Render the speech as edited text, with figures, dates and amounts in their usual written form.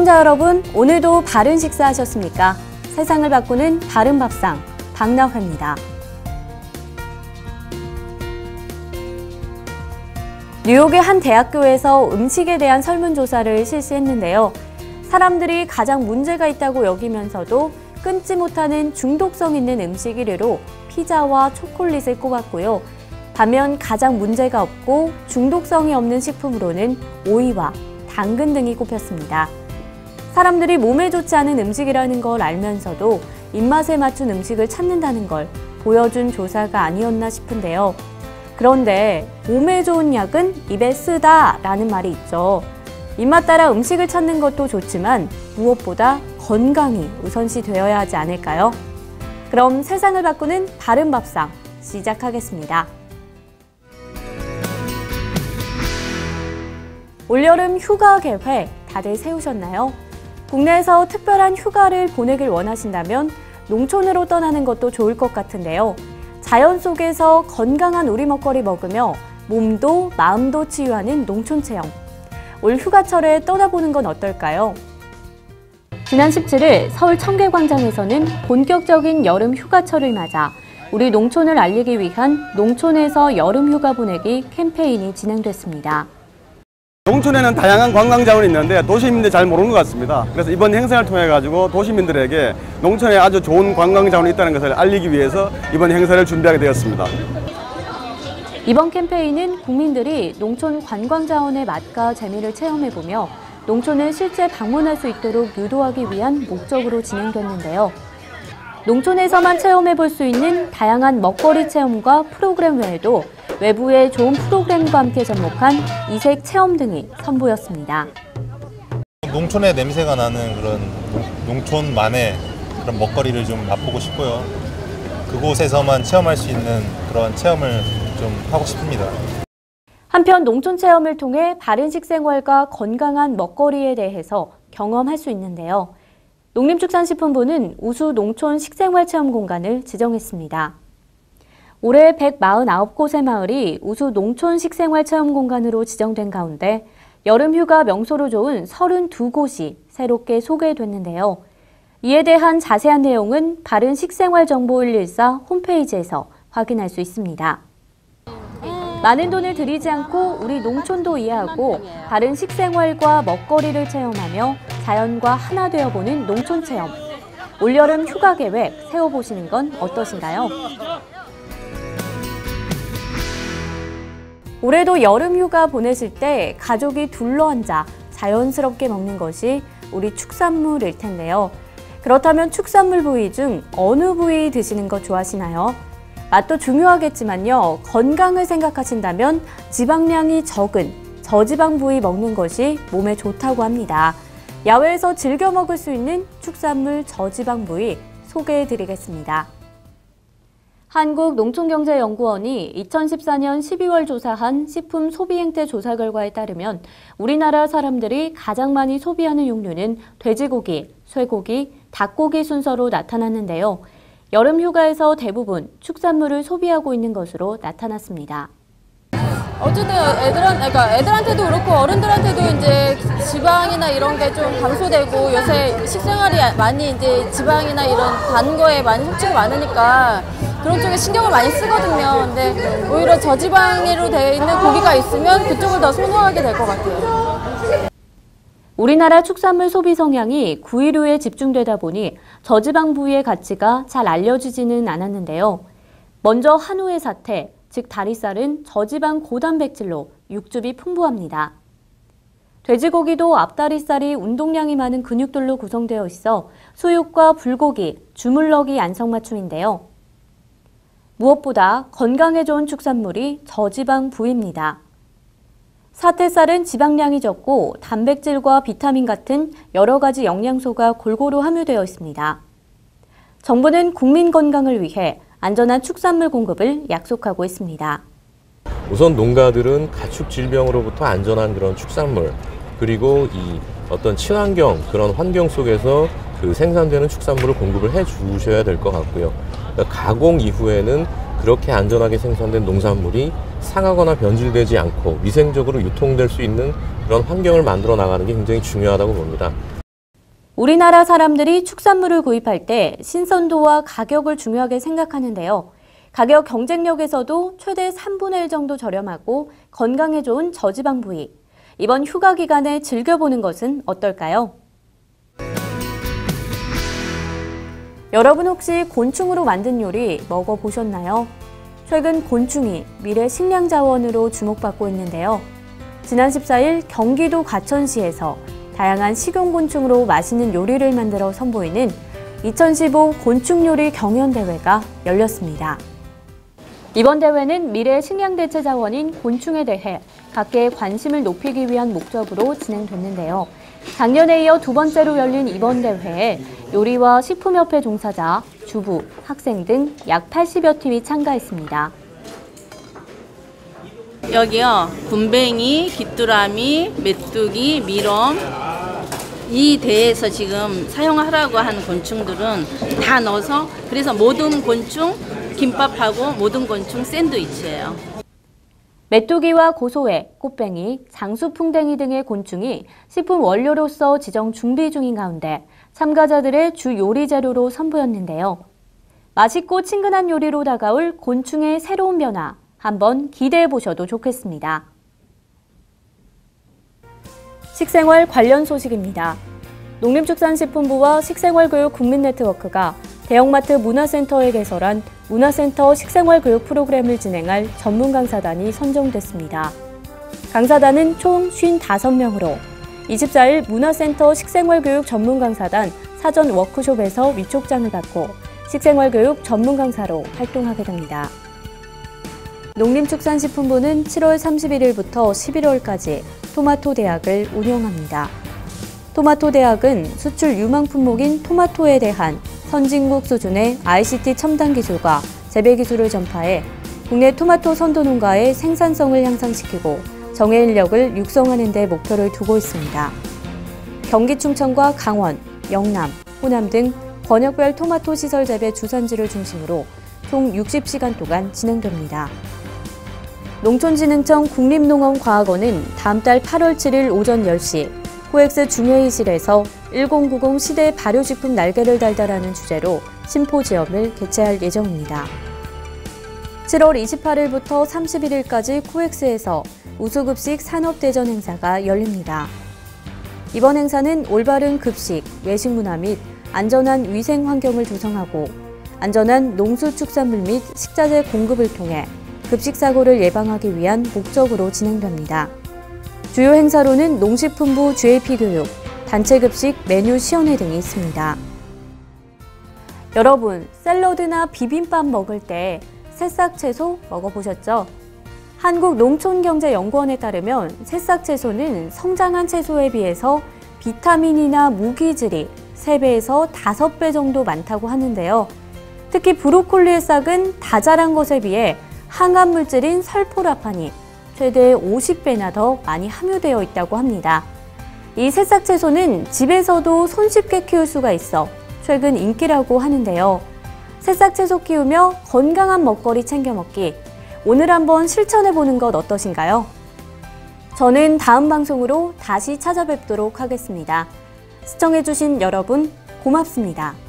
시청자 여러분, 오늘도 바른 식사하셨습니까? 세상을 바꾸는 바른 밥상, 박나화입니다. 뉴욕의 한 대학교에서 음식에 대한 설문조사를 실시했는데요. 사람들이 가장 문제가 있다고 여기면서도 끊지 못하는 중독성 있는 음식 1위로 피자와 초콜릿을 꼽았고요. 반면 가장 문제가 없고 중독성이 없는 식품으로는 오이와 당근 등이 꼽혔습니다. 사람들이 몸에 좋지 않은 음식이라는 걸 알면서도 입맛에 맞춘 음식을 찾는다는 걸 보여준 조사가 아니었나 싶은데요. 그런데 몸에 좋은 약은 입에 쓰다 라는 말이 있죠. 입맛 따라 음식을 찾는 것도 좋지만 무엇보다 건강이 우선시 되어야 하지 않을까요? 그럼 세상을 바꾸는 바른 밥상 시작하겠습니다. 올여름 휴가 계획 다들 세우셨나요? 국내에서 특별한 휴가를 보내길 원하신다면 농촌으로 떠나는 것도 좋을 것 같은데요. 자연 속에서 건강한 우리 먹거리 먹으며 몸도 마음도 치유하는 농촌 체험. 올 휴가철에 떠나보는 건 어떨까요? 지난 17일 서울 청계광장에서는 본격적인 여름 휴가철을 맞아 우리 농촌을 알리기 위한 농촌에서 여름 휴가 보내기 캠페인이 진행됐습니다. 농촌에는 다양한 관광 자원이 있는데 도시민들이 잘 모르는 것 같습니다. 그래서 이번 행사를 통해 가지고 도시민들에게 농촌에 아주 좋은 관광 자원이 있다는 것을 알리기 위해서 이번 행사를 준비하게 되었습니다. 이번 캠페인은 국민들이 농촌 관광 자원의 맛과 재미를 체험해보며 농촌을 실제 방문할 수 있도록 유도하기 위한 목적으로 진행됐는데요. 농촌에서만 체험해볼 수 있는 다양한 먹거리 체험과 프로그램 외에도 외부의 좋은 프로그램과 함께 접목한 이색 체험 등이 선보였습니다. 농촌의 냄새가 나는 그런 농촌만의 그런 먹거리를 좀 맛보고 싶고요. 그곳에서만 체험할 수 있는 그런 체험을 좀 하고 싶습니다. 한편 농촌 체험을 통해 바른 식생활과 건강한 먹거리에 대해서 경험할 수 있는데요. 농림축산식품부는 우수 농촌 식생활 체험 공간을 지정했습니다. 올해 149곳의 마을이 우수 농촌 식생활 체험 공간으로 지정된 가운데 여름 휴가 명소로 좋은 32곳이 새롭게 소개됐는데요. 이에 대한 자세한 내용은 바른 식생활 정보 114 홈페이지에서 확인할 수 있습니다. 많은 돈을 들이지 않고 우리 농촌도 이해하고 바른 식생활과 먹거리를 체험하며 자연과 하나 되어보는 농촌 체험. 올여름 휴가 계획 세워보시는 건 어떠신가요? 올해도 여름 휴가 보내실 때 가족이 둘러앉아 자연스럽게 먹는 것이 우리 축산물일 텐데요. 그렇다면 축산물 부위 중 어느 부위 드시는 거 좋아하시나요? 맛도 중요하겠지만요. 건강을 생각하신다면 지방량이 적은 저지방 부위 먹는 것이 몸에 좋다고 합니다. 야외에서 즐겨 먹을 수 있는 축산물 저지방 부위 소개해드리겠습니다. 한국농촌경제연구원이 2014년 12월 조사한 식품 소비 행태 조사 결과에 따르면 우리나라 사람들이 가장 많이 소비하는 육류는 돼지고기, 쇠고기, 닭고기 순서로 나타났는데요. 여름 휴가에서 대부분 축산물을 소비하고 있는 것으로 나타났습니다. 어쨌든 애들한테도 그렇고 어른들한테도 이제 지방이나 이런 게 좀 감소되고 요새 식생활이 많이 이제 지방이나 이런 단 거에 많이 섭취가 많으니까 그런 쪽에 신경을 많이 쓰거든요. 근데 오히려 저지방으로 되어 있는 고기가 있으면 그쪽을 더 선호하게 될 것 같아요. 우리나라 축산물 소비 성향이 구이류에 집중되다 보니 저지방 부위의 가치가 잘 알려지지는 않았는데요. 먼저 한우의 사태, 즉 다리살은 저지방 고단백질로 육즙이 풍부합니다. 돼지고기도 앞다리살이 운동량이 많은 근육들로 구성되어 있어 수육과 불고기, 주물럭이 안성맞춤인데요. 무엇보다 건강에 좋은 축산물이 저지방 부위입니다. 사태살은 지방량이 적고 단백질과 비타민 같은 여러 가지 영양소가 골고루 함유되어 있습니다. 정부는 국민 건강을 위해 안전한 축산물 공급을 약속하고 있습니다. 우선 농가들은 가축 질병으로부터 안전한 그런 축산물, 그리고 이 어떤 친환경 그런 환경 속에서 그 생산되는 축산물을 공급을 해 주셔야 될 것 같고요. 그러니까 가공 이후에는 그렇게 안전하게 생산된 농산물이 상하거나 변질되지 않고 위생적으로 유통될 수 있는 그런 환경을 만들어 나가는 게 굉장히 중요하다고 봅니다. 우리나라 사람들이 축산물을 구입할 때 신선도와 가격을 중요하게 생각하는데요. 가격 경쟁력에서도 최대 3분의 1 정도 저렴하고 건강에 좋은 저지방 부위. 이번 휴가 기간에 즐겨보는 것은 어떨까요? 여러분 혹시 곤충으로 만든 요리 먹어보셨나요? 최근 곤충이 미래 식량 자원으로 주목받고 있는데요. 지난 14일 경기도 과천시에서 다양한 식용곤충으로 맛있는 요리를 만들어 선보이는 2015 곤충요리 경연대회가 열렸습니다. 이번 대회는 미래 식량 대체 자원인 곤충에 대해 각계의 관심을 높이기 위한 목적으로 진행됐는데요. 작년에 이어 두 번째로 열린 이번 대회에 요리와 식품협회 종사자, 주부, 학생 등 약 80여 팀이 참가했습니다. 여기요, 군뱅이, 귀뚜라미, 메뚜기, 미럼, 이 대회에서 지금 사용하라고 한 곤충들은 다 넣어서 그래서 모든 곤충 김밥하고 모든 곤충 샌드위치예요. 메뚜기와 고소해, 꽃뱅이, 장수풍뎅이 등의 곤충이 식품 원료로서 지정 준비 중인 가운데 참가자들의 주 요리 재료로 선보였는데요. 맛있고 친근한 요리로 다가올 곤충의 새로운 변화, 한번 기대해 보셔도 좋겠습니다. 식생활 관련 소식입니다. 농림축산식품부와 식생활교육 국민네트워크가 대형마트 문화센터에 개설한 문화센터 식생활교육 프로그램을 진행할 전문 강사단이 선정됐습니다. 강사단은 총 55명으로 24일 문화센터 식생활교육 전문 강사단 사전 워크숍에서 위촉장을 받고 식생활교육 전문 강사로 활동하게 됩니다. 농림축산식품부는 7월 31일부터 11월까지 토마토 대학을 운영합니다. 토마토 대학은 수출 유망 품목인 토마토에 대한 선진국 수준의 ICT 첨단 기술과 재배 기술을 전파해 국내 토마토 선도 농가의 생산성을 향상시키고 정예 인력을 육성하는 데 목표를 두고 있습니다. 경기 충청과 강원, 영남, 호남 등 권역별 토마토 시설 재배 주산지를 중심으로 총 60시간 동안 진행됩니다. 농촌진흥청 국립농업과학원은 다음 달 8월 7일 오전 10시 코엑스 중회의실에서 1090 시대 발효식품 날개를 달다라는 주제로 심포지엄을 개최할 예정입니다. 7월 28일부터 31일까지 코엑스에서 우수급식 산업대전 행사가 열립니다. 이번 행사는 올바른 급식, 외식 문화 및 안전한 위생 환경을 조성하고 안전한 농수축산물 및 식자재 공급을 통해 급식사고를 예방하기 위한 목적으로 진행됩니다. 주요 행사로는 농식품부 GAP 교육, 단체급식 메뉴 시연회 등이 있습니다. 여러분, 샐러드나 비빔밥 먹을 때 새싹 채소 먹어보셨죠? 한국농촌경제연구원에 따르면 새싹 채소는 성장한 채소에 비해서 비타민이나 무기질이 3배에서 5배 정도 많다고 하는데요. 특히 브로콜리의 싹은 다 자란 것에 비해 항암 물질인 설포라판이 최대 50배나 더 많이 함유되어 있다고 합니다. 이 새싹 채소는 집에서도 손쉽게 키울 수가 있어 최근 인기라고 하는데요. 새싹 채소 키우며 건강한 먹거리 챙겨 먹기, 오늘 한번 실천해보는 것 어떠신가요? 저는 다음 방송으로 다시 찾아뵙도록 하겠습니다. 시청해주신 여러분 고맙습니다.